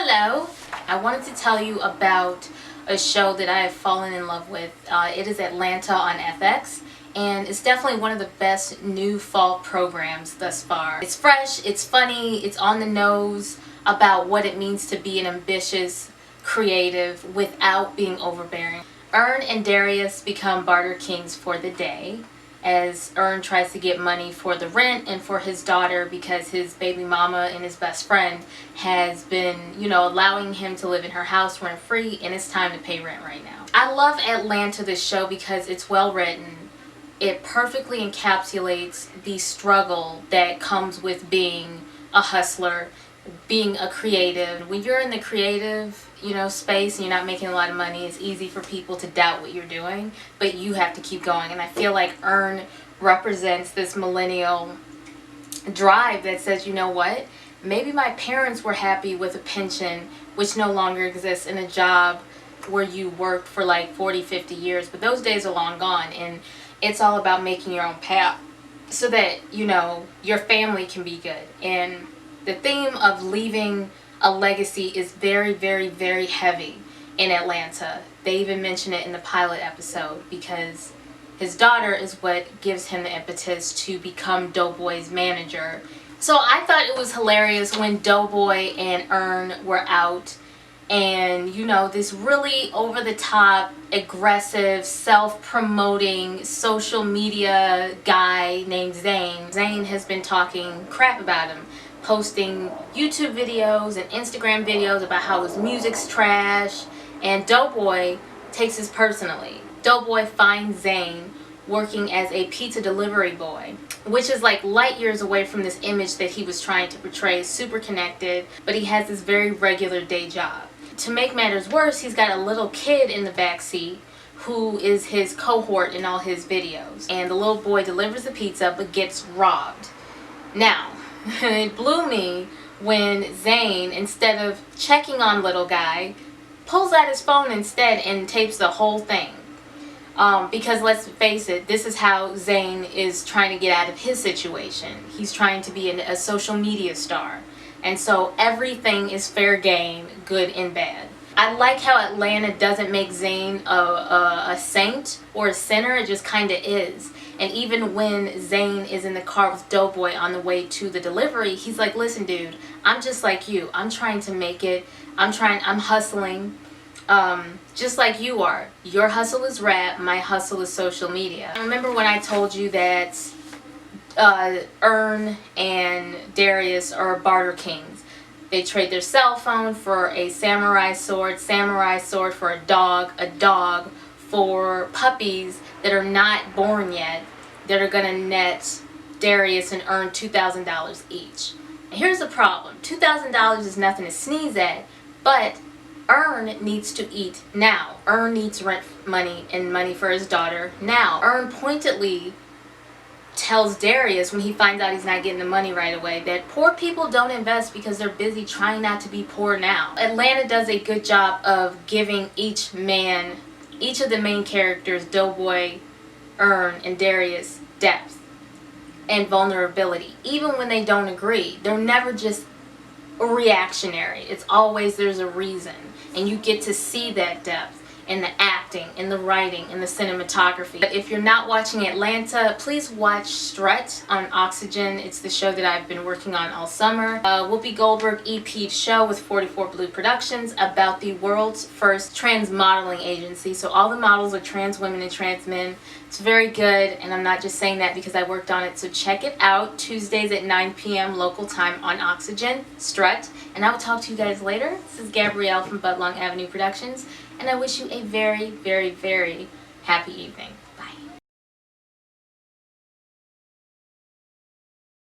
Hello, I wanted to tell you about a show that I have fallen in love with. It is Atlanta on FX, and it's definitely one of the best new fall programs thus far. It's fresh, it's funny, it's on the nose about what it means to be an ambitious creative without being overbearing. Earn and Darius become barter kings for the day as Earn tries to get money for the rent and for his daughter because his baby mama and his best friend has been, allowing him to live in her house rent free, and it's time to pay rent right now. I love Atlanta, this show, because it's well written. It perfectly encapsulates the struggle that comes with being a hustler, being a creative. When you're in the creative space and you're not making a lot of money, it's easy for people to doubt what you're doing, but you have to keep going. And I feel like Earn represents this millennial drive that says, you know what, maybe my parents were happy with a pension which no longer exists, in a job where you worked for like 40-50 years, but those days are long gone, and it's all about making your own path so that your family can be good. And the theme of leaving a legacy is very, very, very heavy in Atlanta. They even mention it in the pilot episode because his daughter is what gives him the impetus to become Doughboy's manager. So I thought it was hilarious when Doughboy and Earn were out, and this really over-the-top, aggressive, self-promoting social media guy named Zane. Zane has been talking crap about him, posting YouTube videos and Instagram videos about how his music's trash, and Doughboy takes this personally. Doughboy finds Zane working as a pizza delivery boy, which is like light years away from this image that he was trying to portray, super connected, but he has this very regular day job. To make matters worse, he's got a little kid in the backseat who is his cohort in all his videos, and the little boy delivers the pizza but gets robbed. Now, it blew me when Zane, instead of checking on little guy, pulls out his phone instead and tapes the whole thing. Because let's face it, this is how Zane is trying to get out of his situation. He's trying to be a social media star. And so everything is fair game, good and bad. I like how Atlanta doesn't make Zane a saint or a sinner. It just kind of is. And even when Zane is in the car with Doughboy on the way to the delivery, he's like, listen dude, I'm just like you. I'm trying to make it. I'm hustling just like you are. Your hustle is rap, my hustle is social media. I remember when I told you that Earn and Darius are barter kings. They trade their cell phone for a samurai sword for a dog for puppies that are not born yet, that are gonna net Darius and Earn $2,000 each. And here's the problem. $2,000 is nothing to sneeze at, but Earn needs to eat now. Earn needs rent money and money for his daughter now. Earn pointedly tells Darius, when he finds out he's not getting the money right away, that poor people don't invest because they're busy trying not to be poor now. Atlanta does a good job of giving each of the main characters, Doughboy, Earn, and Darius, depth and vulnerability. Even when they don't agree, they're never just reactionary. It's always there's a reason, and you get to see that depth in the acting, in the writing, in the cinematography. But if you're not watching Atlanta, please watch Strut on Oxygen. It's the show that I've been working on all summer. Whoopi Goldberg EP'd show with 44 Blue Productions about the world's first trans modeling agency. So all the models are trans women and trans men. It's very good, and I'm not just saying that because I worked on it. So check it out, Tuesdays at 9 p.m. local time on Oxygen, Strut. And I will talk to you guys later. This is Gabrielle from Budlong Avenue Productions, and I wish you a very, very, very happy evening.